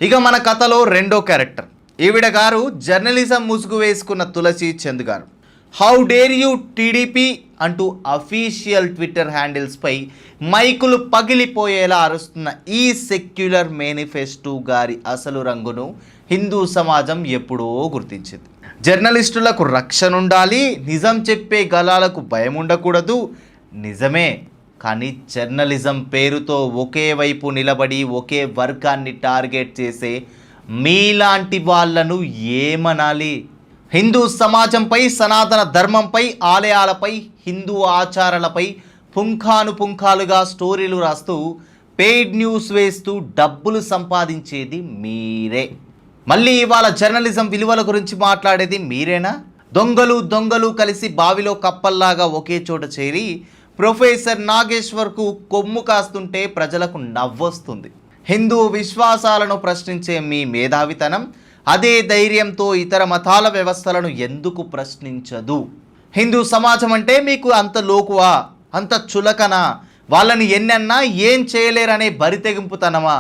ఇక మన కథలో రెండో క్యారెక్టర్ ఈవిడ గారు జర్నలిజం ముసుగు వేసుకున్న తులసి చంద్ గారు. హౌ డేర్ యూ టీడీపీ అంటూ అఫీషియల్ ట్విట్టర్ హ్యాండిల్స్పై మైకులు పగిలిపోయేలా అరుస్తున్న ఈ సెక్యులర్ మేనిఫెస్టో గారి అసలు రంగును హిందూ సమాజం ఎప్పుడో గుర్తించింది. జర్నలిస్టులకు రక్షణ ఉండాలి, నిజం చెప్పే గలాలకు భయం ఉండకూడదు. నిజమే, కానీ జర్నలిజం పేరుతో ఒకే వైపు నిలబడి ఒకే వర్గాన్ని టార్గెట్ చేసే మీలాంటి వాళ్ళను ఏమనాలి? హిందూ సమాజంపై, సనాతన ధర్మంపై, ఆలయాలపై, హిందూ ఆచారాలపై పుంఖానుపుంఖాలుగా స్టోరీలు రాస్తూ పెయిడ్ న్యూస్ వేస్తూ డబ్బులు సంపాదించేది మీరే. మళ్ళీ ఇవాళ జర్నలిజం విలువల గురించి మాట్లాడేది మీరేనా? దొంగలు కలిసి బావిలో కప్పల్లాగా ఒకే చోట చేరి ప్రొఫెసర్ నాగేశ్వర్కు కొమ్ము కాస్తుంటే ప్రజలకు నవ్వొస్తుంది. హిందూ విశ్వాసాలను ప్రశ్నించే మీ మేధావితనం అదే ధైర్యంతో ఇతర మతాల వ్యవస్థలను ఎందుకు ప్రశ్నించదు? హిందూ సమాజం అంటే మీకు అంత లోకువా, అంత చులకనా? వాళ్ళని ఎన్నన్నా ఏం చేయలేరనే బరితెగింపుతనమా?